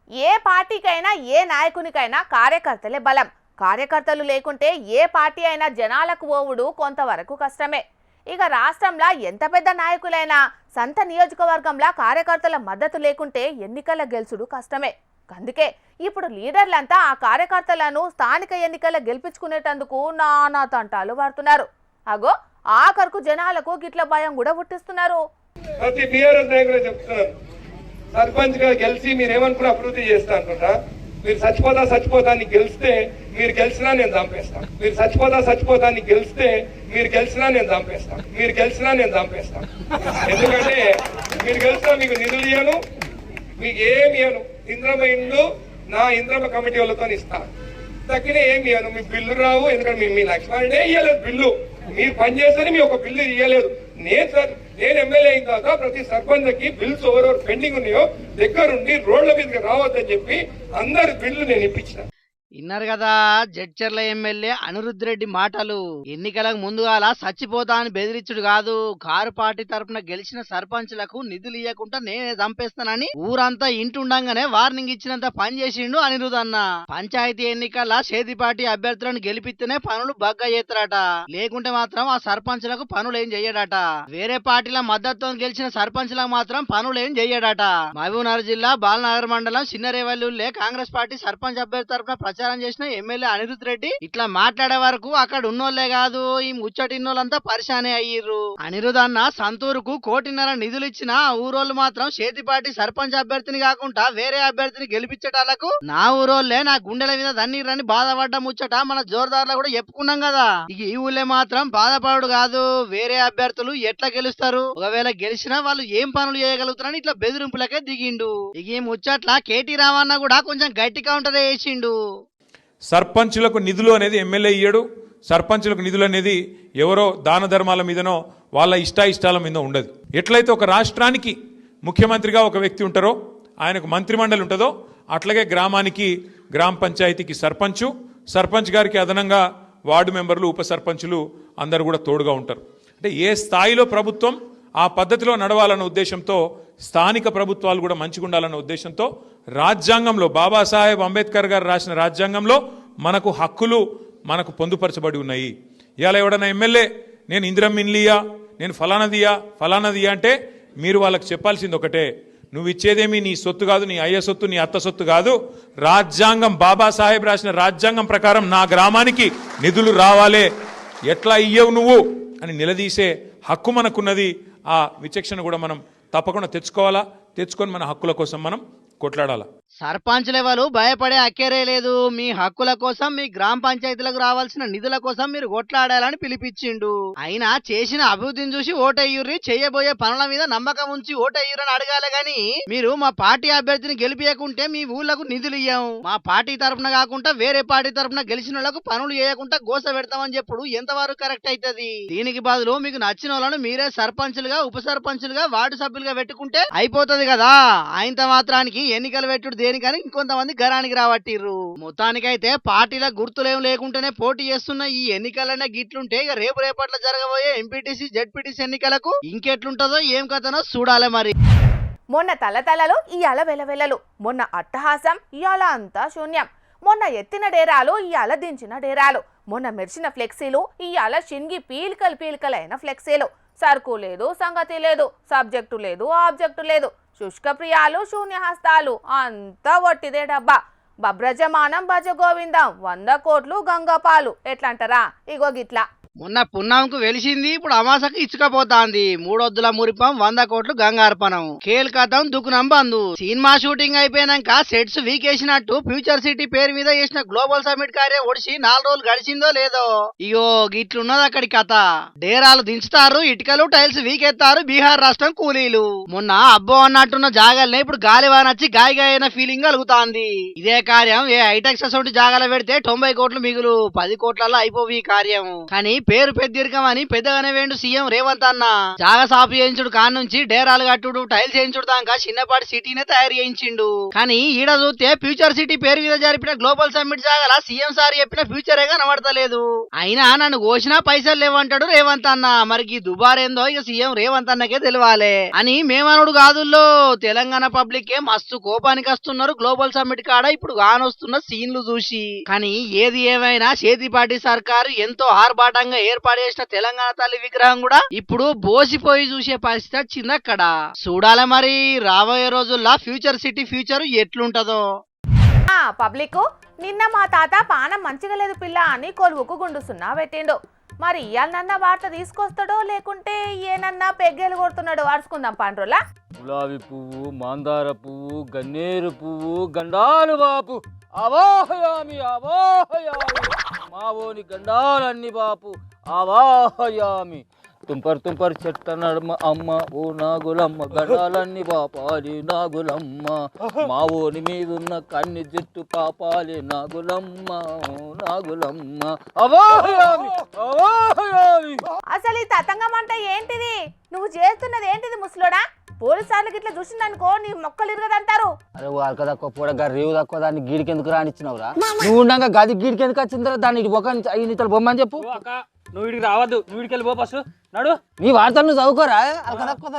ఏ పార్టీకైనా ఏ నాయకునికైనా కార్యకర్తలే బలం. కార్యకర్తలు లేకుంటే ఏ పార్టీ అయినా జనాలకు పోవుడు కొంతవరకు కష్టమే. ఇక రాష్ట్రంలో ఎంత పెద్ద నాయకులైనా సంత నియోజకవర్గంలో కార్యకర్తల మద్దతు లేకుంటే ఎన్నికల గెలుచుడు కష్టమే. అందుకే ఇప్పుడు లీడర్లంతా ఆ కార్యకర్తలను స్థానిక ఎన్నికల గెలిపించుకునేటందుకు నానా తంటాలు పడుతున్నారు. అగో ఆఖరుకు జనాలకు గిట్ల భయం కూడా పుట్టిస్తున్నారు. ప్రతి బీఆర్ఎస్ నాయకులు చెప్తున్నారు, సర్పంచ్ గా గెలిచి మీరేమనుకున్న అభివృద్ధి చేస్తా అనుకుంటా, మీరు చచ్చిపోతా అని గెలిస్తే మీరు గెలిచినా నేను చంపేస్తా, మీరు చచ్చిపోతా అని గెలిస్తే మీరు గెలిచినా నేను చంపేస్తా. ఎందుకంటే మీరు గెలిచినా మీకు నిధులు ఇయ్యను, మీకు ఏమి ఇయ్యను. ఇంద్రమ ఇండ్లు నా ఇంద్రమ కమిటీ వాళ్ళతో ఇస్తా, తక్కిన ఏమి ఇయ్యను. మీ బిల్లు రావు, ఎందుకంటే మీ లక్ష్మాలనే ఇయ్యలేదు బిల్లు. మీరు పనిచేస్తేనే మీ ఒక బిల్లు ఇయ్యలేదు. నేను ఎమ్మెల్యే అయిన తర్వాత ప్రతి సర్పంచ్కి బిల్స్ ఎవరెవరు పెండింగ్ ఉన్నాయో దగ్గరుండి రోడ్ల మీదకి రావద్దని చెప్పి అందరి బిల్లు నేను ఇప్పించిన. ఇన్నారు కదా జడ్చర్ల ఎమ్మెల్యే అనిరుద్ధ్ రెడ్డి మాటలు. ఎన్నికలకు ముందుగాల చచ్చిపోతా అని బెదిరించుడు కాదు, కారు పార్టీ తరపున గెలిచిన సర్పంచ్లకు నిధులు ఇవ్వకుండా నేనే చంపేస్తానని ఊరంతా ఇంటుండగానే వార్నింగ్ ఇచ్చినంత పని చేసిండు అనిరుద్ధ్ అన్న. పంచాయతీ ఎన్నికల చేతి అభ్యర్థులను గెలిపిస్తేనే పనులు బగ్గా చేస్తారట, లేకుంటే మాత్రం ఆ సర్పంచ్లకు పనులు ఏం చెయ్యడట. వేరే పార్టీల మద్దతుతో గెలిచిన సర్పంచ్లకు మాత్రం పనులు ఏం చెయ్యడట. మహబూబ్నగర్ జిల్లా బాలనగర్ మండలం చిన్నరేవల్లుల్లే కాంగ్రెస్ పార్టీ సర్పంచ్ అభ్యర్థి తరపున ప్రచారం చేసిన ఎమ్మెల్యే అనిరుద్ధ్ రెడ్డి ఇట్లా మాట్లాడే వరకు అక్కడ ఉన్నోళ్లే కాదు ఈ ముచ్చటిన్నోళ్ళంతా పరిశానే అయ్యిర్రు. అనిరుద్ధ్ అన్న సంతూరుకు 1.5 కోటి నిధులు ఇచ్చిన ఊరోళ్ళు మాత్రం చేతిపాటి సర్పంచ్ అభ్యర్థిని కాకుండా వేరే అభ్యర్థిని గెలిపించేటాలకు నా ఊరోళ్లే నా గుండెల మీద దన్నీరని బాధపడ్డ ముచ్చట మన జోర్దార్లో కూడా చెప్పుకున్నాం కదా. ఇక ఈ ఊళ్ళే మాత్రం బాధపడు కాదు, వేరే అభ్యర్థులు ఎట్లా గెలుస్తారు, ఒకవేళ గెలిచినా వాళ్ళు ఏం పనులు చేయగలుగుతారని ఇట్లా బెదిరింపులకే దిగిండు. ఇక ఈ ముచ్చట్ల కేటీ రామన్న కూడా కొంచెం గట్టి కౌంటర్ వేసిండు. సర్పంచులకు నిధులు అనేది ఎమ్మెల్యే ఇయ్యడు. సర్పంచులకు నిధులు అనేది ఎవరో దాన ధర్మాల మీదనో వాళ్ళ ఇష్టాయిష్టాల మీద ఉండదు. ఎట్లయితే ఒక రాష్ట్రానికి ముఖ్యమంత్రిగా ఒక వ్యక్తి ఉంటారో, ఆయనకు మంత్రిమండలి ఉంటుందో, అట్లాగే గ్రామానికి గ్రామ పంచాయతీకి సర్పంచ్ గారికి అదనంగా వార్డు మెంబర్లు, ఉప సర్పంచులు అందరూ కూడా తోడుగా ఉంటారు. అంటే ఏ స్థాయిలో ప్రభుత్వం ఆ పద్ధతిలో నడవాలన్న ఉద్దేశంతో, స్థానిక ప్రభుత్వాలు కూడా మంచిగా ఉండాలన్న ఉద్దేశంతో రాజ్యాంగంలో బాబాసాహెబ్ అంబేద్కర్ గారు రాసిన రాజ్యాంగంలో మనకు హక్కులు మనకు పొందుపరచబడి ఉన్నాయి. ఇవాళ ఎవడన్నా ఎమ్మెల్యే నేను ఇందిరమ్మ ఇల్లియా, నేను ఫలానదియా అంటే మీరు వాళ్ళకి చెప్పాల్సింది ఒకటే, నువ్వు ఇచ్చేదేమి నీ సొత్తు కాదు, నీ అయ్య సొత్తు, నీ అత్త సొత్తు కాదు, రాజ్యాంగం బాబాసాహెబ్ రాసిన రాజ్యాంగం ప్రకారం నా గ్రామానికి నిధులు రావాలే, ఎట్లా ఇయ్యవు నువ్వు అని నిలదీసే హక్కు మనకున్నది. ఆ విచక్షణ కూడా మనం తప్పకుండా తెచ్చుకొని మన హక్కుల కోసం మనం కొట్లాడాల. సర్పంచ్ లెవెల్ భయపడే అక్కేరే లేదు. మీ హక్కుల కోసం, మీ గ్రామ పంచాయతీలకు రావాల్సిన నిధుల కోసం మీరు కొట్లాడాలని పిలిపించిండు. అయినా చేసిన అభివృద్ధిని చూసి ఓటయ్యూరి, చేయబోయే పనుల మీద నమ్మకం ఉంచి ఓటయ్యూరని అడగాలి గాని, మీరు మా పార్టీ అభ్యర్థిని గెలిపియకుంటే మీ ఊళ్ళకు నిధులు ఇయ్యాం, మా పార్టీ తరఫున కాకుండా వేరే పార్టీ తరఫున గెలిచిన వాళ్ళకు పనులు చేయకుండా గోస పెడతామని చెప్పుడు ఎంతవరకు కరెక్ట్ అవుతుంది? దీనికి బదులు మీకు నచ్చిన వాళ్ళను మీరే సర్పంచులుగా, ఉప సర్పంచులుగా, వార్డు సభ్యులుగా పెట్టుకుంటే అయిపోతుంది కదా. ఆయనతో మాత్రానికి ఎన్నికలు పెట్టుడు దేనికని ఇంకొంతమంది గరానికి రాబట్టిర్రు. మొత్తానికైతే పార్టీల గుర్తులేం లేకుంటేనే పోటీ చేస్తున్న ఈ ఎన్నికలనే గిట్లుంటే ఇక రేపట్ల జరగబోయే ఎంపీటీసీ, జెడ్పీటీసీ ఎన్నికలకు ఇంకెట్లుంటదో ఏం కథనో చూడాలి మరి. మొన్న తలతలలు ఇయాల వెలవెలలు, మొన్న అట్టహాసం ఇయాల అంతా శూన్యం, మొన్న ఎత్తిన డేరాలు ఇయాల దించిన డేరాలు, మొన్న మెరిసిన ఫ్లెక్సీలు ఇయాల షిన్గి పీలికలైన ఫ్లెక్సీలు. సరుకు లేదు, సంగతి లేదు, సబ్జెక్టు లేదు, ఆబ్జెక్టు లేదు, శుష్క ప్రియాలు, శూన్యహస్తాలు, అంతా ఒట్టిదే డబ్బా. బబ్రజమానం భజ గోవిందం, 100 కోట్లు గంగపాలు. ఎట్లంటారా? ఇగో గిట్లా. మొన్న పున్నాంకు వెలిసింది, ఇప్పుడు అమాసకు ఇచ్చుకపోతాంది. 3 వద్దుల మురిపం, 100 కోట్లు గంగార్పణం. కేల్కతం దుకునం బంధు. సినిమా షూటింగ్ అయిపోయినాక సెట్స్ వీకేసినట్టు ఫ్యూచర్ సిటీ పేరు మీద చేసిన గ్లోబల్ సమ్మిట్ కార్యం ఒడిసి 4 రోజులు గడిచిందో లేదో. ఇగో గిట్లున్నది అక్కడి కథ. డేరాలు దించుతారు, ఇటుకలు టైల్స్ వీకెత్తారు బీహార్ రాష్ట్రం కూలీలు. మొన్న అబ్బో అన్నట్టున్న జాగల్నే ఇప్పుడు గాలివానొచ్చి గాయగాయన ఫీలింగ్ కలుగుతాంది. ఇదే కార్యం ఏ హైటెక్ సొసైటీ జాగాలో పెడితే 90 కోట్లు మిగులు 10 కోట్లలో అయిపోవి ఈ కార్యం. కానీ పేరు పెద్దీర్కం అని పెద్దగానే వేండు సీఎం రేవంత్ అన్న. జాగా సాపు చేయించుడు కాడ నుంచి డేరాలు కట్టుడు టైల్స్ చేయించుడు దాకా చిన్నపాటి సిటీనే తయారు చేయించిండు. కానీ ఈడ చూస్తే ఫ్యూచర్ సిటీ పేరు మీద జరిపిన గ్లోబల్ సమ్మిట్ జాగాల సీఎం సార్ చెప్పిన ఫ్యూచరే కనబడతలేదు. అయినా నన్ను కోసినా పైసలు లేవంటాడు రేవంత్ అన్న. మరి దుబారేందో ఇక సీఎం రేవంత్ అన్నకే తెలియాలి అని మేమనుడు కాదుల్లో. తెలంగాణ పబ్లిక్ ఏ మస్తు కోపానికి వస్తున్నారు గ్లోబల్ సమ్మిట్ కాడ ఇప్పుడు కానొస్తున్న సీన్లు చూసి. కానీ ఏది ఏమైనా చేతిపాటి సర్కారు ఎంతో ఆర్భాటంగా ఏర్పాటు చేసిన తెలంగాణ తల్లి విగ్రహం కూడా ఇప్పుడు బోసిపోయి చూసే పరిస్థితి వచ్చింది అక్కడ. చూడాలి మరి రాబోయే రోజుల్లో ఫ్యూచర్ సిటీ ఫ్యూచర్ ఎట్లుంటదో. పబ్లిక్ నిన్న మా తాత పానం మంచిగా లేదు పిల్ల అని కొలువుకు గుండు సున్నా పెట్టిండు. మరి ఇయాలనన్నా వార్త తీసుకొస్తాడో లేకుంటే ఏనన్నా పెగ్గేలు కొడుతున్నాడో అరుచుకుందాం పాండ్రోలా. గులాబీ పువ్వు, మందార పువ్వు, గన్నేరు పువ్వు, గండాలు బాపు అవాహయామి అవాహయామి, మావోని గండాలన్నీ బాపు అవాహయామి. తుంపర్ తుంపర్ చెట్ట నడుమ అమ్మ ఓ నాగులమ్మ, గండాలన్నీ పాపాలి నాగులమ్మ, మావోని మీదున్న కన్ని జుట్టు పాపాలి నాగులమ్మ ఓ నాగులమ్మ అవాహయామి అవాహయామి. అసలు ఈ తతంగం అంటే ఏంటిది? నువ్వు చేస్తున్నది ఏంటిది ముసలోడా? పోలీసు వాళ్ళకి ఇట్లా చూసిందనుకో నీ మొక్కలు ఇరగదంటారు. అరే వాళ్ళక తక్కువ పూడగా రేవు తక్కువ దాన్ని గీడికి ఎందుకు రానిచ్చినవురా? నువ్వు ఉండగా గది గీడికి ఎందుకు వచ్చిందిరా? దాన్ని ఇటు ఒక ఇతలు బొమ్మని చెప్పు. నువ్వు ఇడికి రావద్దు, నువ్వు ఇడికి వెళ్ళిపో ఫస్ట్ నడు. నీ వార్తలు నువ్వు చదువుకోరా? అలక తక్కువ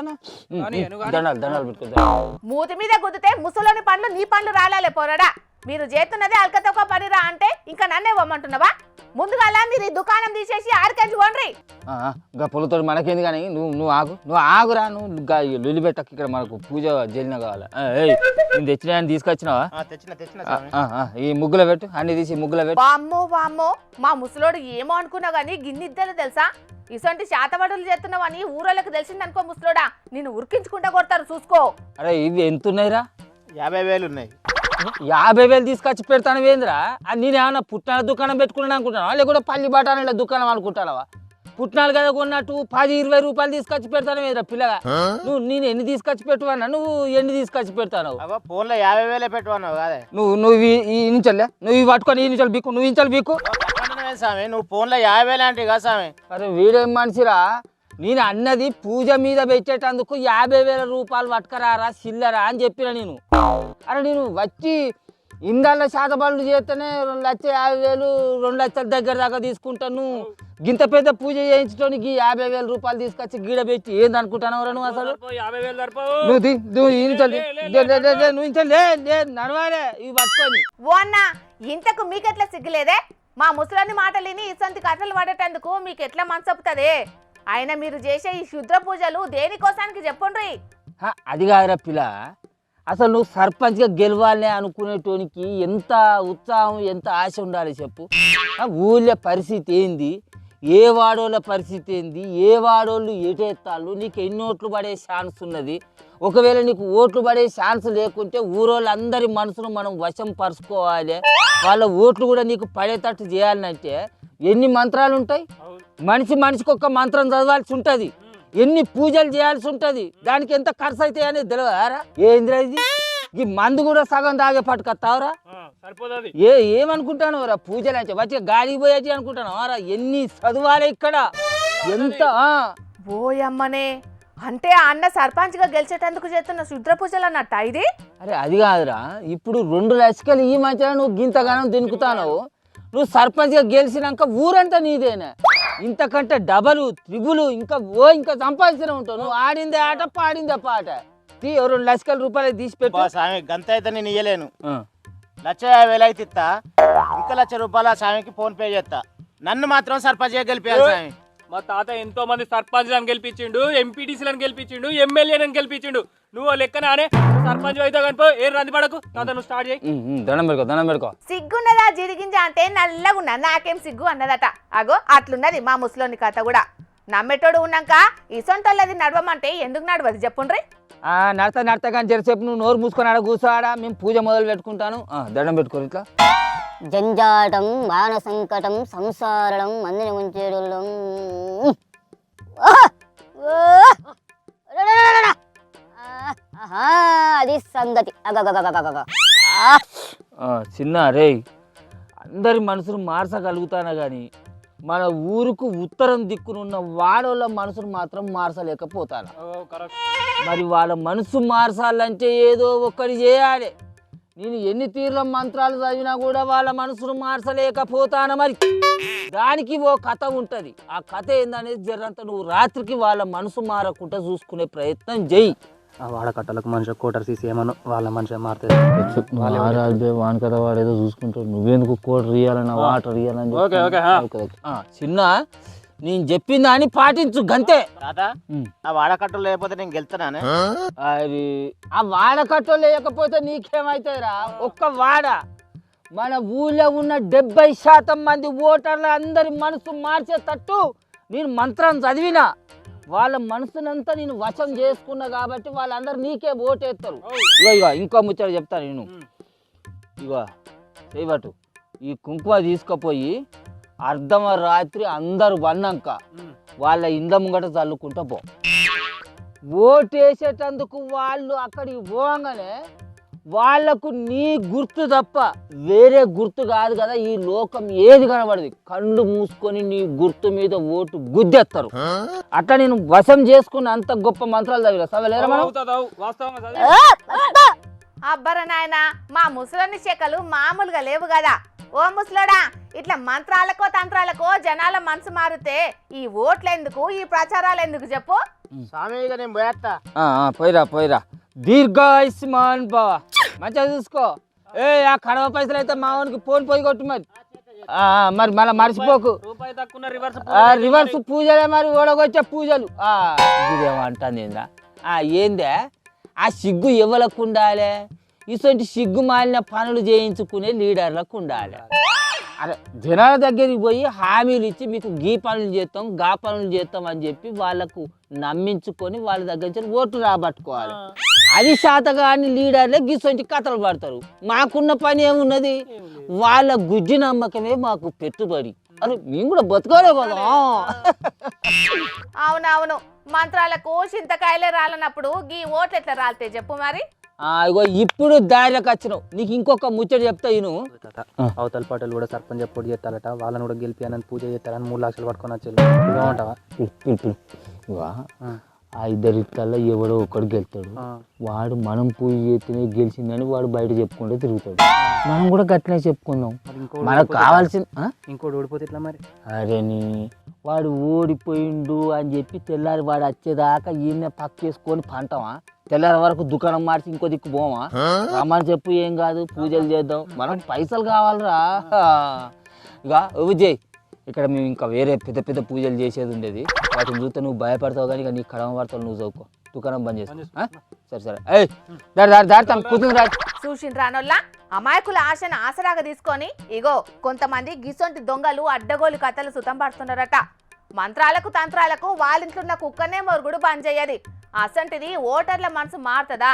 దండాలు దండాలు పెట్టుకుంటా. మూతి మీద గుద్దితే ముసలోని పండ్లు నీ పండ్లు రాలాలే పోరాడా. మీరు చేస్తున్నది అల్కతొక్క పనిరా అంటే ఇంకా నన్నే పోమంటున్నావా? ముందుగాల మీరు ఈ దుకాణం తీసేసి ఆరికెళ్ళి పోండ్రి. ఇంకా పొలతో మనకేంది కానీ నువ్వు ఆగురా. నువ్వు లొల్లి పెట్టకు, ఇక్కడ మనకు పూజ జరిగిన కావాలి. నేను తెచ్చిన తీసుకొచ్చినావా? ఈ ముగ్గులో పెట్టు, అన్ని తీసి ముగ్గులో పెట్టు. వామ్మో వామ్మో, మా ముసలోడు ఏమో అనుకున్నా గానీ గిన్నిద్దరు తెలుసా? ఇసొంటి శాతబడులు చేస్తున్నావని ఊరోళ్ళకి తెలిసిందనుకో ముసలోడా, నిన్ను ఉరికించుకుంటా కొడతారు చూసుకో. అరే ఇవి ఎంత ఉన్నాయిరా? 50,000 ఉన్నాయి. 50,000 తీసుకొచ్చి పెడతాను వేంద్రా? నేనేమన్నా పుట్నాల దుకాణం పెట్టుకున్నాను అనుకుంటానా, లేకుంటే పల్లి బఠానీల దుకాణం అనుకుంటావా? పుట్నాలు కదా కొన్నట్టు 10-20 రూపాయలు తీసుకొచ్చి పెడతాను వేద్రా పిల్లగా. నేను ఎన్ని తీసుకొచ్చి పెట్టువన్నా, నువ్వు ఎన్ని తీసుకొచ్చి పెడతాను? ఫోన్లో 50,000 పెట్టుకున్నావు కాదే. నువ్వు ఈ ఇంచలే, నువ్వు ఇవి పట్టుకొని ఈ ఇంచలు బీకు, నువ్వు ఇంచలు బీకు. సామి నువ్వు ఫోన్లో 50,000 అంటే కదా సామి. అరే వీడేం మనిషిరా? నేను అన్నది పూజ మీద పెట్టేటందుకు 50,000 రూపాయలు పట్టుకరారా చిల్లరా అని చెప్పిన నేను. అరే నేను వచ్చి ఇందాల శాతబడులు చేస్తేనే 2,50,000 2 లక్షల దగ్గర దాకా తీసుకుంటాను. గింత పెద్ద పూజ చేయించడానికి 50,000 రూపాయలు తీసుకొచ్చి గీడ పెట్టి ఏంది అనుకుంటాను నువ్వు? అసలు నడవాలే ఇవి పట్టుకొని. ఓ అన్న, ఇంతకు మీకెట్లా సిగ్గులేదే? మా ముసలాన్ని మాటలు విని ఇసొంటి కథలు పడేటందుకు మీకు ఎట్లా మనసొప్పుతుంది? ఆయన మీరు చేసే ఈ శుద్ర పూజలు దేనికోసానికి చెప్పండ్రి. అది కాదురా పిల్ల, అసలు నువ్వు సర్పంచ్గా గెలవాలనే అనుకునేటోనికి ఎంత ఉత్సాహం ఎంత ఆశ ఉండాలి చెప్పు. ఊళ్ళో పరిస్థితి ఏంది, ఏ వాడోళ్ళ పరిస్థితి ఏంది, ఏ వాడోళ్ళు ఎటెత్తాళ్ళు, నీకు ఎన్ని ఓట్లు పడే ఛాన్స్ ఉన్నది. ఒకవేళ నీకు ఓట్లు పడే ఛాన్స్ లేకుంటే ఊరోళ్ళందరి మనసును మనం వశం పరుచుకోవాలి. వాళ్ళ ఓట్లు కూడా నీకు పడేటట్టు చేయాలంటే ఎన్ని మంత్రాలు ఉంటాయి? మనిషికి ఒక్క మంత్రం చదవాల్సి ఉంటుంది, ఎన్ని పూజలు చేయాల్సి ఉంటుంది, దానికి ఎంత ఖర్చు అవుతాయి అనేది తెలియదారా? ఏంద్రా ఇది? ఈ మందు కూడా సగం తాగే పట్టుకొస్తావురా? ఏమనుకుంటాను రా పూజలు అంటే వచ్చి గాలికి పోయేటి అనుకుంటాను రా? ఎన్ని చదవాలి ఇక్కడ, ఎంత? ఓయమ్మనే, అంటే అన్న సర్పంచ్గా గెలిచేటందుకు చేస్తున్న శుద్ర పూజలు అన్నట్ట ఇది? అరే అది కాదురా, ఇప్పుడు 2 లక్షలు ఈ మధ్యన నువ్వు గింతగానం దినుకుతావు. నువ్వు సర్పంచ్గా గెలిచినాక ఊరంతా నీదేనా? ఇంతకంటే డబలు త్రిబులు ఇంకా సంపాదించిన ఉంటావు. నువ్వు ఆడిందే ఆట పాడిందే పాట. 2 లక్షల రూపాయలు తీసి పెట్టు. గంత అయితే నేను ఇయ్యలేను. 1,50,000 అయితే ఇస్తా, ఇంకా 1,00,000 రూపాయల స్వామికి ఫోన్ పే చేస్తా. నన్ను మాత్రం సర్పంచ్గా గెలిపేయాలి స్వామి. మా తాత ఎంతో మంది సర్పంచ్లను గెలిపించిండు, ఎంపీటీసీలను గెలిపించిండు, ఎమ్మెల్యేలను గెలిపించిండు. నువ్వు లెక్కనే సర్పంచ్ అయితే కనుకో ఏ రంది పడకు. తాత నువ్వు స్టార్ట్ చేయి. దండం పెట్టుకో. సిగ్గున్నదా జిరిగింజ అంటే నల్లగున్నా, నాకేం సిగ్గు అన్నదట. అగో అట్లున్నది మా ముసలోని కథ కూడా. నమ్మేటోడు ఉన్నాక ఇసొంటోళ్ళది నడవమంటే ఎందుకు నడవదు చెప్పుండ్రి? నడతా కానీ జరసేపు నువ్వు నోరు మూసుకొని ఆడ కూర్చోడా, మేము పూజ మొదలు పెట్టుకుంటాను. దండం పెట్టుకోరు ఇట్లా. జంజాటం మాన సంకటం సంసారం మందిని ఉంచేడు. అది సంగతి. చిన్న రే అందరి మనసును మార్చగలుగుతానా కానీ మన ఊరుకు ఉత్తరం దిక్కునున్న వాడోళ్ళ మనసును మాత్రం మార్చలేకపోతాను. మరి వాళ్ళ మనసు మార్చాలంటే ఏదో ఒక్కటి చేయాలి. నేను ఎన్ని తీర్ల మంత్రాలు చదివినా కూడా వాళ్ళ మనసును మార్చలేకపోతాను. మరి దానికి ఓ కథ ఉంటుంది. ఆ కథ ఏందనేది జరంత నువ్వు రాత్రికి వాళ్ళ మనసు మారకుండా చూసుకునే ప్రయత్నం చెయ్యి. ఆ వాడకట్టలకు మనిషి కోటర్ తీసి ఏమన్నా వాళ్ళ మనిషి మారుతుంది. వాని కదా వాడు ఏదో చూసుకుంటాడు. నువ్వెందుకు కోటర్ ఇయ్యాలన్నా వాటర్ ఇయ్యాలని చిన్న నేను చెప్పిందా అని పాటించు గంతే. తాత ఆ వాడకట్టలు లేకపోతే నేను గెలుతున్నానే. అది ఆ వాడకట్ట లేకపోతే నీకేమైతుందిరా? ఒక్క వాడ మన ఊళ్ళో ఉన్న 70% మంది ఓటర్ల అందరి మనసు మార్చేటట్టు నేను మంత్రం చదివినా. వాళ్ళ మనసునంతా నేను వశం చేసుకున్నా కాబట్టి వాళ్ళందరూ నీకే ఓటేస్తారు. ఇగో ఇంకో ముచ్చట చెప్తాను నేను. ఇగో చేయబట్టు ఈ కుంకుమ తీసుకుపోయి అర్ధరాత్రి అందరు వన్నాక వాళ్ళ ఇండ్ల ముంగట చల్లుకుంటా పో. ఓటేసేటందుకు వాళ్ళు అక్కడికి పోగానే వాళ్లకు నీ గుర్తు తప్ప వేరే గుర్తు కాదు కదా ఈ లోకం ఏది కనబడదు. కళ్ళు మూసుకొని నీ గుర్తు మీద ఓటు గుద్దెత్తారు. అట్లా నేను వశం చేసుకున్న అంత గొప్ప మంత్రాలు చదివా చదవలేరా మనం? అబ్బర నాయనా, మా ముసలోని చెక్కలు మామూలుగా లేవు కదా. ఓ ముసలోడా, ఇట్లా మంత్రాలకో తంత్రాలకో జనాల మనసు మారితే ఈ ఓట్లు ఎందుకు, ఈ ప్రచారాలు ఎందుకు చెప్పు? స్వామి ఇక నేను పోయేస్తా. పోయిరా దీర్ఘాయుష్మాన్ బావ మంచిగా చూసుకో. ఆ కడవ పైసలు అయితే మావానికి ఫోన్ పోయి కొట్టు. మరి మళ్ళీ మర్చిపోకు. రివర్స్ పూజలే మరి ఓడగొచ్చే పూజలు. ఇదేమంటుంది ఏందే ఆ సిగ్గు ఎవరికి ఉండాలి? ఇటువంటి సిగ్గు మాలిన పనులు చేయించుకునే లీడర్లకు ఉండాలి. అరే జనాల దగ్గరికి పోయి హామీలు ఇచ్చి మీకు గీ పనులు చేస్తాం గా పనులు చేస్తాం అని చెప్పి వాళ్ళకు నమ్మించుకొని వాళ్ళ దగ్గర నుంచి ఓట్లు రాబట్టుకోవాలి. అది శాతగాని లీడర్లే గిసొంటి కథలు పడతారు. మాకున్న పని ఏమున్నది? వాళ్ళ గుజ్జి నమ్మకమే మాకు పెట్టుబడి. అరే మేము కూడా బతకాలే కదా. అవునవును, మంత్రాలకు చింతకాయలే రాలనప్పుడు గీ ఓట్లు ఎట్లా రాలితే చెప్పు మరి? ఇగో ఇప్పుడు దారిలోకి వచ్చినావు. నీకు ఇంకొక ముచ్చట చెప్తా ఇను. అవతల పాటలు కూడా సర్పంచ్ పోటీ చేస్తారట. వాళ్ళని కూడా గెలిపియాలని పూజ చేస్తారని 3 లక్షలు పట్టుకొని వచ్చి ఏమంటావా? ఆ ఇద్దరిట్లలో ఎవడో ఒకడు గెలుతాడు. వాడు మనం పూజ చేస్తేనే గెలిచిందని వాడు బయట చెప్పుకుంటే తిరుగుతాడు. మనం కూడా గట్లనే చెప్పుకుందాం. మనకు కావాల్సింది ఇంకోటి ఓడిపోతే ఇట్లా మరి. అరే వాడు ఓడిపోయిండు అని చెప్పి తెల్లారి వాడు వచ్చేదాకా ఈయన పక్కేసుకొని పంటమా? తెల్లారి వరకు దుకాణం మార్చి ఇంకో దిక్కు పోమా? రమ్మని చెప్పు, ఏం కాదు పూజలు చేద్దాం. మనకు పైసలు కావాలరా. ఇక విజయ్ ఇక్కడ మేము ఇంకా వేరే పెద్ద పెద్ద పూజలు చేసేది ఉండేది. వాటిని చూస్తే నువ్వు భయపడతావు కానీ ఇక నీ కడమ పడతావు. నువ్వు చదువుకో, దుకాణం బంద్ చేస్తా. సరే దాడతాం కూర్చుని రా. చూసిండ్రానోళ్ళ అమాయకుల ఆశను ఆసరాగా తీసుకొని ఇగో కొంతమంది గిసొంటి దొంగలు అడ్డగోలు కథలు సుతం పడుతున్నారట. మంత్రాలకు తంత్రాలకు వాళ్ళింట్లున్న కుక్కనే మొరుగుడు బంద్ చెయ్యది. అసంటిది ఓటర్ల మనసు మారుతుందా?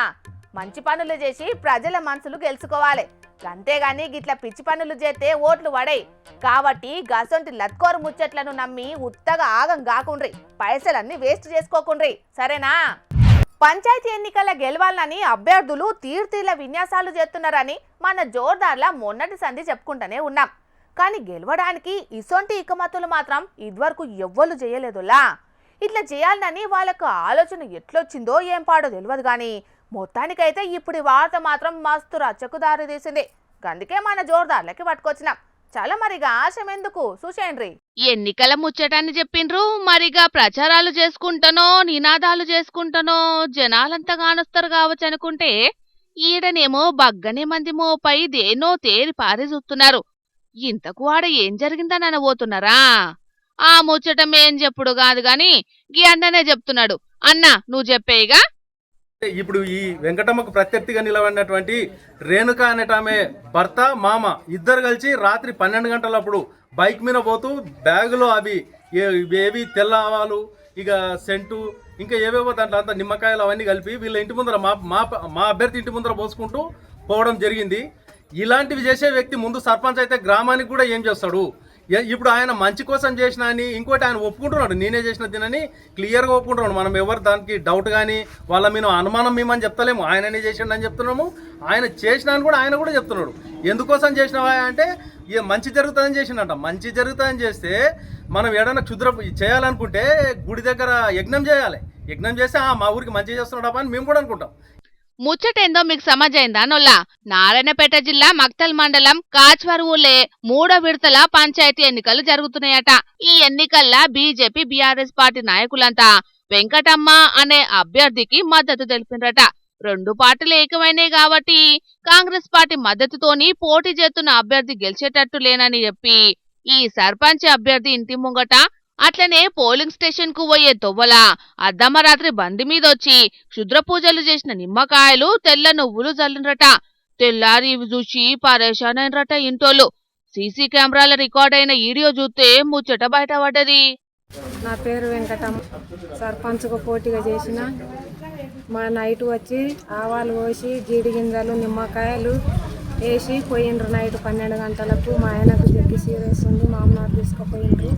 మంచి పనులు చేసి ప్రజల మనసులు గెలుచుకోవాలి. అంతేగాని గిట్ల పిచ్చి పనులు చేస్తే ఓట్లు పడాయి. కాబట్టి గసొంటి లత్కోరు ముచ్చట్లను నమ్మి ఉత్తగా ఆగం కాకుండ్రి, పైసలన్నీ వేస్ట్ చేసుకోకుండ్రి, సరేనా? పంచాయతీ ఎన్నికల గెలవాలని అభ్యర్థులు తీర్తీల విన్యాసాలు చేస్తున్నారని మన జోర్దార్లా మొన్నటి సంధి చెప్పుకుంటూనే ఉన్నాం. కానీ గెలవడానికి ఇసొంటి ఇకమతులు మాత్రం ఇదివరకు ఎవ్వరు చేయలేదులా. ఇట్లా చేయాలని వాళ్ళకు ఆలోచన ఎట్లొచ్చిందో ఏం పాడో తెలియదు కానీ మొత్తానికైతే ఇప్పుడు ఈ వార్త మాత్రం మస్తు రచ్చకు దారి తీసింది. అందుకే మన జోర్దార్లకి పట్టుకొచ్చినాం. చాలా మరిగా ఆశం ఎందుకు చూసేయండ్రి. ఎన్నికల ముచ్చటాన్ని చెప్పిండ్రు, మరిగా ప్రచారాలు చేసుకుంటానో నినాదాలు చేసుకుంటానో జనాలంతా కానొస్తారు కావచ్చు అనుకుంటే ఈడనేమో బగ్గనే మంది మోపై దేనో తేరి పారి చూస్తున్నారు. ఇంతకు ఆడ ఏం జరిగిందని అనబోతున్నారా? ఆ ముచ్చటం ఏం చెప్పుడు కాదు గాని గీ అన్ననే చెప్తున్నాడు. అన్నా నువ్వు చెప్పేయిగా. ఇప్పుడు ఈ వెంకటమ్మకు ప్రత్యర్థిగా నిలబడినటువంటి రేణుక అనేటామె భర్త మామ ఇద్దరు కలిసి రాత్రి 12 గంటలప్పుడు బైక్ మీద పోతూ బ్యాగులో అవి ఏవి తెల్ల ఆవాలు, ఇక సెంటు, ఇంకా ఏవేవో దాంట్లో అంతా నిమ్మకాయలు అవన్నీ కలిపి వీళ్ళ ఇంటి ముందర మా అభ్యర్థి ఇంటి ముందర పోసుకుంటూ పోవడం జరిగింది. ఇలాంటివి చేసే వ్యక్తి ముందు సర్పంచ్ అయితే గ్రామానికి కూడా ఏం చేస్తాడు? ఇప్పుడు ఆయన మంచి కోసం చేసిన అని ఇంకోటి ఆయన ఒప్పుకుంటున్నాడు, నేనే చేసిన దీనని క్లియర్గా ఒప్పుకుంటున్నాడు. మనం ఎవరు దానికి డౌట్ కానీ వాళ్ళ మీద అనుమానం మేమని చెప్తలేము, ఆయననే చేసిండు అని చెప్తున్నాము. ఆయన చేసిన అని కూడా ఆయన కూడా చెప్తున్నాడు. ఎందుకోసం చేసినవా అంటే మంచి జరుగుతుందని చేసిండట. మంచి జరుగుతుందని చేస్తే మనం ఏదైనా క్షుద్ర చేయాలనుకుంటే గుడి దగ్గర యజ్ఞం చేయాలి. యజ్ఞం చేస్తే మా ఊరికి మంచి చేస్తున్నాడు అని మేము కూడా అనుకుంటాం. ముచ్చటేందో మీకు సమజైందా నొల్లా? నారాయణపేట జిల్లా మక్తల్ మండలం కాచ్వర్ ఊళ్ళే 3వ విడతల పంచాయతీ ఎన్నికలు జరుగుతున్నాయట. ఈ ఎన్నికల్లో బీజేపీ బీఆర్ఎస్ పార్టీ నాయకులంతా వెంకటమ్మ అనే అభ్యర్థికి మద్దతు తెలిపినరట. 2 పార్టీలు ఏకమైనాయి కాబట్టి కాంగ్రెస్ పార్టీ మద్దతుతోని పోటీ చేస్తున్న అభ్యర్థి గెలిచేటట్టు లేనని చెప్పి ఈ సర్పంచ్ అభ్యర్థి ఇంటి ముంగట అట్లనే పోలింగ్ స్టేషన్ కు పోయే తొవ్వల అర్ధమరాత్రి బండి మీదొచ్చి క్షుద్ర పూజలు చేసిన నిమ్మకాయలు తెల్ల నువ్వులు జల్లినరట. తెల్లారి ఇవి చూసి పరేషాన్ అయినరట ఇంటోళ్ళు. సీసీ కెమెరాల రికార్డ్ అయిన వీడియో చూస్తే ముచ్చట బయటపడ్డది. నా పేరు వెంకటమ్మ, సర్పంచ్కు పోటీగా చేసిన. మా నైట్ వచ్చి ఆవాలు పోసి జీడి గింజలు నిమ్మకాయలు వేసి పోయిండ్రు. నైట్ 12 గంటలకు మా ఆయనకు జగ్గి సీరియస్ ఉంది, మా అమ్మ తీసుకుపోయిండ్రు.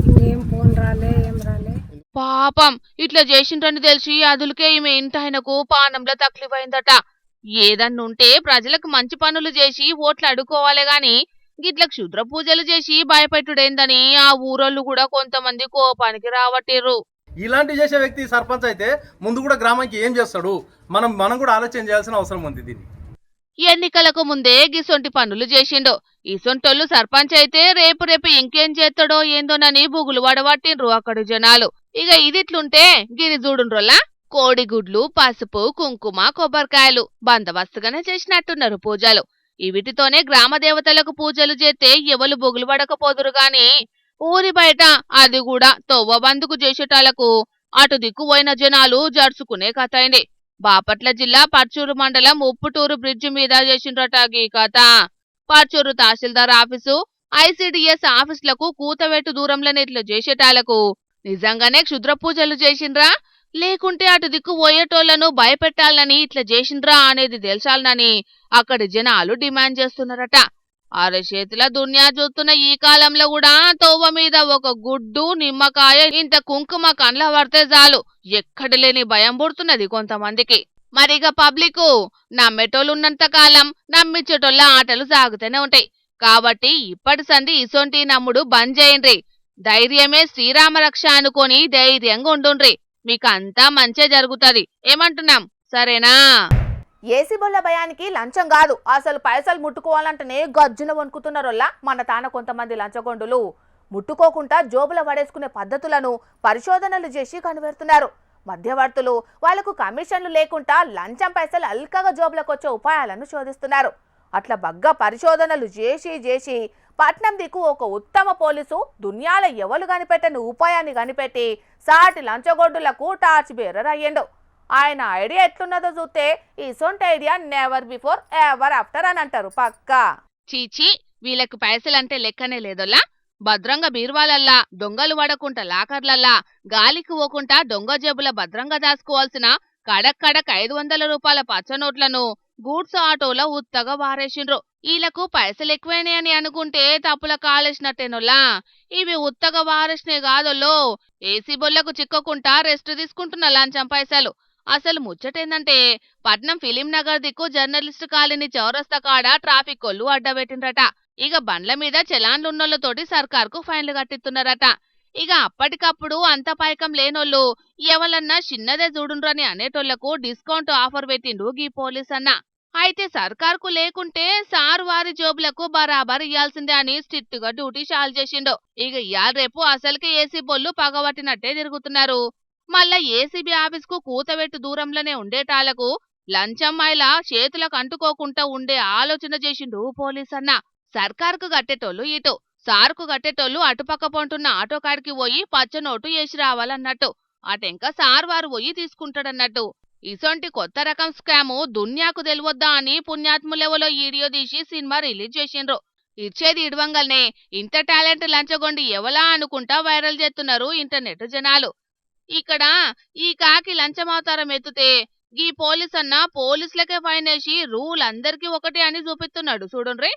ఇంకేం ఫోన్ రాలే ఏం రాలే. పాపం ఇట్లా చేసిండ్రని తెలిసి అదులకే ఈమె ఇంటి ఆయనకు పానంలో తక్లీఫైందట. ఏదన్నుంటే ప్రజలకు మంచి పనులు చేసి ఓట్లు అడుకోవాలి గాని గిట్ల క్షుద్ర పూజలు చేసి భయపెట్టుడేందని ఆ ఊరోళ్ళు కూడా కొంతమంది కోపానికి రావట్టిర్రు. ఇలాంటి చేసే వ్యక్తి సర్పంచ్ అయితే ముందు కూడా గ్రామానికి ఏం చేస్తాడు, మనం కూడా ఆలోచన చేయాల్సిన అవసరం ఉంది. దీన్ని ఎన్నికలకు ముందే గిసొంటి పనులు చేసిండు. ఇసొంటోళ్ళు సర్పంచ్ అయితే రేపు ఇంకేం చేస్తాడో ఏందోనని బుగులు వడబట్టిండ్రు అక్కడి జనాలు. ఇక ఇదిట్లుంటే గిరి చూడుండ్రోలా కోడిగుడ్లు, పసుపు, కుంకుమ, కొబ్బరికాయలు బందోబస్తుగానే చేసినట్టున్నారు పూజలు. వీటితోనే గ్రామ దేవతలకు పూజలు చేస్తే ఎవరు బొగులు పడకపోదురు గాని ఊరి బయట అది కూడా తొవ్వ బందుకు చేసేటాలకు అటు దిక్కుపోయిన జనాలు జరుచుకునే కథ అయింది. బాపట్ల జిల్లా పర్చూరు మండలం ఉప్పుటూరు బ్రిడ్జి మీద చేసిండ్రట ఈ కథ. పర్చూరు తహసీల్దార్ ఆఫీసు, ఐసిడిఎస్ ఆఫీసులకు కూతవెట్టు దూరంలోనే ఇట్లా చేసేటాలకు నిజంగానే క్షుద్ర పూజలు చేసిండ్రా లేకుంటే అటు దిక్కు పోయేటోళ్లను భయపెట్టాలని ఇట్లా చేసిండ్రా అనేది తెలుసాలని అక్కడి జనాలు డిమాండ్ చేస్తున్నారట. అరచేతుల దునియా చూస్తున్న ఈ కాలంలో కూడా తోవ మీద ఒక గుడ్డు, నిమ్మకాయ, ఇంత కుంకుమ కండ్ల పడితే చాలు ఎక్కడ లేని భయం పుడుతున్నది కొంతమందికి. మరిగ పబ్లిక్ నమ్మేటోళ్ళున్నంత కాలం నమ్మించేటోళ్ళ ఆటలు సాగుతూనే ఉంటాయి. కాబట్టి ఇప్పటి సంధి ఇసొంటి నమ్ముడు బంద్ చేయండ్రి. ధైర్యమే శ్రీరామరక్ష అనుకొని ధైర్యంగా ఉండుండ్రి. మీకంతా మంచే జరుగుతుంది. ఏమంటున్నాం, సరేనా? ఏసీ బొల్ల భయానికి లంచం కాదు, అసలు పైసలు ముట్టుకోవాలంటేనే గజ్జున వణుకుతున్నారోళ్ళ మన తాన కొంతమంది లంచగొండులు ముట్టుకోకుండా జోబుల పడేసుకునే పద్ధతులను పరిశోధనలు చేసి కనిపెడుతున్నారు. మధ్యవర్తులు వాళ్లకు కమిషన్లు లేకుండా లంచం పైసలు అల్కగా జోబులకు వచ్చే ఉపాయాలను శోధిస్తున్నారు. అట్లా బగ్గా పరిశోధనలు చేసి పట్నం దిక్కు ఒక ఉత్తమ పోలీసు దునియాల ఎవరు కనిపెట్టని ఉపాయాన్ని కనిపెట్టి సాటి లంచగొడ్డులకు టార్చ్ బేరర్ అయ్యిండు. ఆయన ఐడియా ఎట్లున్నదో చూస్తే ఈ సొంత idea never before ever after అని అంటారు పక్కా. చీచి, వీళ్ళకి పైసలంటే లెక్కనే లేదోలా. భద్రంగా బీర్వాలల్లా, దొంగలు వడకుంటా లాకర్లల్లా, గాలికి పోకుండా దొంగ జేబుల భద్రంగా దాచుకోవాల్సిన కడక్ 500 రూపాయల పచ్చ నోట్లను గూడ్స్ ఆటోలో ఉత్తగా వారేసిండ్రు. వీళ్లకు పైసలు ఎక్కువైనాయని అనుకుంటే తప్పుల కాలేసినట్టేనోలా. ఇవి ఉత్తగా వారేసినే కాదోల్లో, ఏసీ బొల్లకు చిక్కకుండా రెస్ట్ తీసుకుంటున్న లంచం పైసలు. అసలు ముచ్చటేందంటే పట్నం ఫిలిం నగర్ దిక్కు జర్నలిస్ట్ కాలనీ చౌరస్తా కాడ ట్రాఫిక్ కోళ్లు అడ్డబెట్టిండ్రట. ఇక బండ్ల మీద చలాన్లున్నోళ్లతోటి సర్కార్కు ఫైన్లు కట్టిస్తున్నారట. ఇక అప్పటికప్పుడు అంత పైకం లేనోళ్ళు ఎవలన్నా చిన్నదే చూడుండ్రని అనేటోళ్లకు డిస్కౌంట్ ఆఫర్ పెట్టిండు గీ పోలీస్ అన్న. అయితే సర్కార్కు లేకుంటే సార్ వారి జోబులకు బరాబర్ ఇయ్యాల్సిందే అని స్ట్రిక్ట్ గా డ్యూటీ షాల్ చేసిండు. ఇక ఇయాల రేపు అసలుకి ఏసీ బొల్లు పగబట్టినట్టే తిరుగుతున్నారు. మళ్ళా ఏసీబీ ఆఫీస్ కు కూతవెట్టు దూరంలోనే ఉండేటాలకు లంచం మైల చేతులకు అంటుకోకుండా ఉండే ఆలోచన చేసిండు పోలీస్ అన్న. సర్కార్కు కట్టేటోళ్ళు ఇటు, సార్కు కట్టేటోళ్ళు అటుపక్క పొంటున్న ఆటో కాడికి పోయి పచ్చనోటు వేసి రావాలన్నట్టు. అటెంక సార్ వారు పోయి తీసుకుంటాడన్నట్టు. ఇసొంటి కొత్త రకం స్కాము దున్యాకు తెలివద్దా అని పుణ్యాత్ములెవలో వీడియో తీసి సినిమా రిలీజ్ చేసిండ్రు. ఇచ్చేది ఇడవంగల్నే ఇంత టాలెంట్ లంచగొండి ఎవలా అనుకుంటా వైరల్ చేస్తున్నారు ఇంటర్నెట్ జనాలు. ఇక్కడ ఈ కాకి లంచమవతారం ఎత్తుతే గీ పోలీస్ అన్న పోలీసులకే ఫైన్ వేసి రూల్ అందరికీ ఒకటే అని చూపిస్తున్నాడు చూడుండ్రి.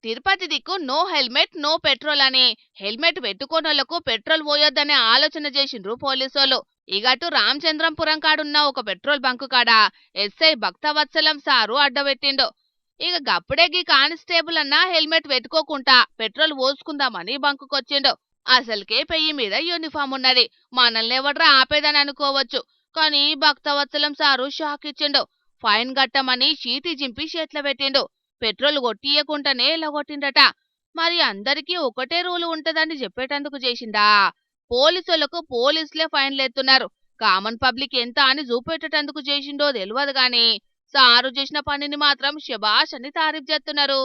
తిరుపతి దిక్కు నో హెల్మెట్ నో పెట్రోల్ అని హెల్మెట్ పెట్టుకోనోళ్లకు పెట్రోల్ పోయొద్దనే ఆలోచన చేసిండ్రు పోలీసోళ్ళు. ఇగటు రామచంద్రంపురం కాడున్న ఒక పెట్రోల్ బంకు కాడ ఎస్ఐ భక్తవత్సలం సారు అడ్డబెట్టిండు. ఇక గప్పుడే గీ కానిస్టేబుల్ అన్న హెల్మెట్ పెట్టుకోకుండా పెట్రోల్ పోసుకుందామని బంకుకొచ్చిండు. అసలుకే పెయ్యి మీద యూనిఫామ్ ఉన్నది, మనల్ని ఎవడ్రా ఆపేదని అనుకోవచ్చు. కానీ భక్తవత్సలం సారు షాక్ ఇచ్చిండు. ఫైన్ కట్టమని చీటీ జింపి చేట్ల పెట్టిండు. పెట్రోల్ కొట్టియకుండానే ఎలగొట్టిండట. మరి అందరికీ ఒకటే రూలు ఉంటదని చెప్పేటందుకు చేసిండా? పోలీసులకు పోలీసులే ఫైన్లు ఎత్తున్నారు. కామన్ పబ్లిక్ ఎంత అని చూపెట్టేటందుకు చేసిండో తెలియదు గాని సారు చేసిన పనిని మాత్రం శబాష్ అని తారీఫ్ చేస్తున్నారు.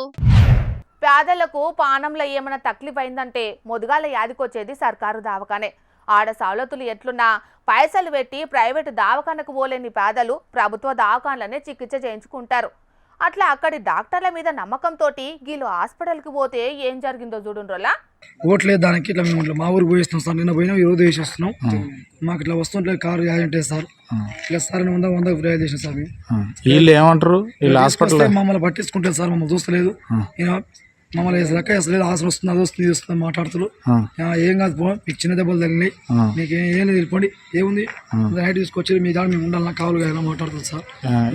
పేదలకు పానంలో ఏమైనా తక్లీఫ్ అయిందంటే మొదగాల యాదికొచ్చేది సర్కారు దవాఖానే. ఆడ సవలతులు ఎట్లున్నా పైసలు పెట్టి ప్రైవేటు దవాఖానకు పోలేని పేదలు ప్రభుత్వ దవాఖానలనే చికిత్స చేయించుకుంటారు. అట్లా అక్కడి డాక్టర్ల మీద నమ్మకంతో వీళ్ళు హాస్పిటల్కి పోతే ఏం జరిగిందో చూడుండ్రోలా. ఓట్లేదు దానికి ఇట్లా మేము మా ఊరు పోయిస్తాం సార్, నిన్న పోయినా ఈరోజు వేసి వస్తున్నాం. మాకు ఇట్లా వస్తుంటే కారు యాక్సిడెంట్ సార్, ఇట్లా సార్ 100 ఫిర్యాదు చేసాం సార్. వీళ్ళు ఏమంటారు, వీళ్ళు హాస్పిటల్ మమ్మల్ని పట్టించుకుంటారు సార్, మమ్మల్ని చూస్తలేదు, మమ్మల్ని లెక్క వేసలేదు. హాస్పిటల్ వస్తుంది అది వస్తుంది వస్తుంది మాట్లాడుతున్నారు. ఏం కాదు పో, మీకు చిన్న దెబ్బలు తగిలినాయి, మీకు ఏం లేదు వెళ్ళిపోండి, ఏముంది నైట్ తీసుకొచ్చి మీ దాని మేము ఉండాలన్నా కావాలి కదా మాట్లాడుతుంది సార్.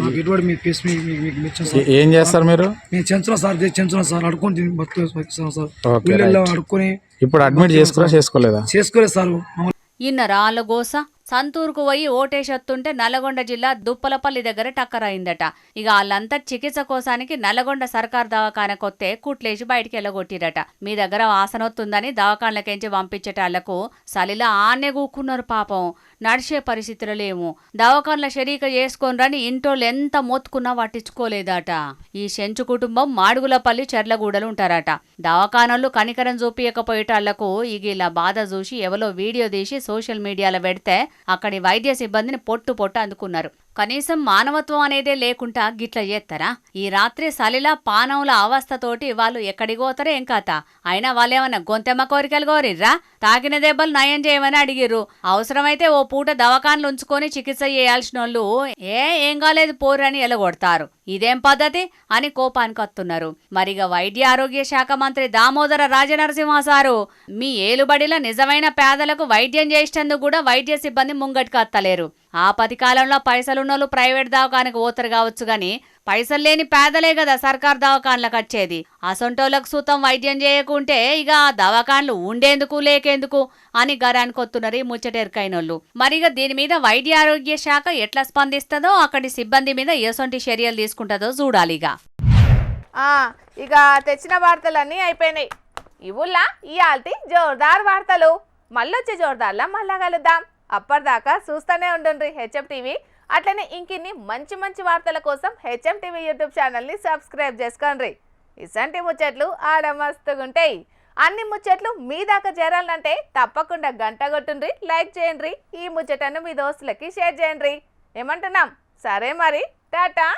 మాకు ఎటువంటి మీ ఫీస్ మీకు ఇచ్చాం సార్. ఏం చేస్తారు మీరు? మేము చెంచున్నాం సార్, చెంచున్నాం సార్, అడుక్కొని బతుకుతాం సార్. ఊళ్ళో అడుక్కొని ఇప్పుడు అడ్మిట్ చేసుకోలేదా? చేసుకోలేదు సార్. ఇన్న రాళ్ళ గోస సంతూరుకు పోయి ఓటేసొత్తుంటే నల్గొండ జిల్లా దుప్పలపల్లి దగ్గర టక్కర్ అయిందట. ఇక వాళ్ళంతా చికిత్స కోసానికి నల్గొండ సర్కార్ దవాఖానకొత్తే కుట్లేసి బయటికి వెళ్ళగొట్టిరట. మీ దగ్గర వాసనొత్తుందని దవాఖానలకెంచి పంపించేటాళ్లకు సలిలా ఆనే కూకున్నారు. పాపం నడిచే పరిస్థితులు లేము. దవాఖానల షరీక చేసుకోనరని ఇంటోళ్ళు ఎంత మొత్తుకున్నా పట్టించుకోలేదట. ఈ చెంచు కుటుంబం మాడుగులపల్లి చెర్లగూడలు ఉంటారట. దవాఖానలు కనికరం చూపియకపోయేటాళ్లకు ఇక ఇలా బాధ చూసి ఎవరో వీడియో తీసి సోషల్ మీడియాలో పెడితే అక్కడి వైద్య సిబ్బందిని పొట్టు అందుకున్నారు. కనీసం మానవత్వం అనేదే లేకుండా గిట్ల చేస్తారా? ఈ రాత్రి సలిలా పానంల అవస్థతోటి వాళ్ళు ఎక్కడికి ఏం కథ? అయినా వాళ్ళేమన్నా గొంతెమ్మ కోరికలు కోరిర్రా? తాకిన దెబ్బలు నయం చేయమని అడిగిర్రు. అవసరమైతే ఓ పూట దవాఖానలు ఉంచుకొని చికిత్స చేయాల్సిన వాళ్ళు ఏం కాలేదు పోరని ఎలగొడతారు. ఇదేం పద్ధతి అని కోపానికి వస్తున్నారు. మరిగా వైద్య ఆరోగ్య శాఖ మంత్రి దామోదర రాజనరసింహ సారు మీ ఏలుబడిలో నిజమైన పేదలకు వైద్యం చేసేందుకు కూడా వైద్య సిబ్బంది ముంగటికి వత్తలేరు. ఆపతి కాలంలో పైసలున్నోళ్ళు ప్రైవేట్ దవాఖానకు పోతారు కావచ్చు గాని పైసలు లేని పేదలే కదా సర్కార్ దవాఖానలకు వచ్చేది. అసొంటోళ్లకు సూతం వైద్యం చేయకుంటే ఇక దవాఖానలు ఉండేందుకు లేకేందుకు అని గరానికొత్తున్నారు ఈ ముచ్చటెరకైనోళ్ళు. మరిగా దీని మీద వైద్య ఆరోగ్య శాఖ ఎట్లా స్పందిస్తుందో అక్కడి సిబ్బంది మీద ఎసొంటి చర్యలు తీసుకుంటుందో చూడాలిగా. ఇక తెచ్చిన వార్తలన్నీ అయిపోయినాయి. ఇవుల్లా ఇయాల్టి జోర్దార్ వార్తలు. మళ్ళొచ్చే జోర్దార్లా మళ్ళా కలుద్దాం. అప్పటిదాకా చూస్తూనే ఉండండి హెచ్ఎం టీవీ. అట్లనే ఇంకిన్ని మంచి మంచి వార్తల కోసం హెచ్ఎం టీవీ యూట్యూబ్ ఛానల్ని సబ్స్క్రైబ్ చేసుకోండి. ఇసంటి ముచ్చట్లు ఆడ మస్తుగుంటాయి. అన్ని ముచ్చట్లు మీ దాకా చేరాలంటే తప్పకుండా గంట కొట్టుండ్రి, లైక్ చేయండి, ఈ ముచ్చటను మీ దోస్తులకి షేర్ చేయండి. ఏమంటున్నాం? సరే మరి, టాటా.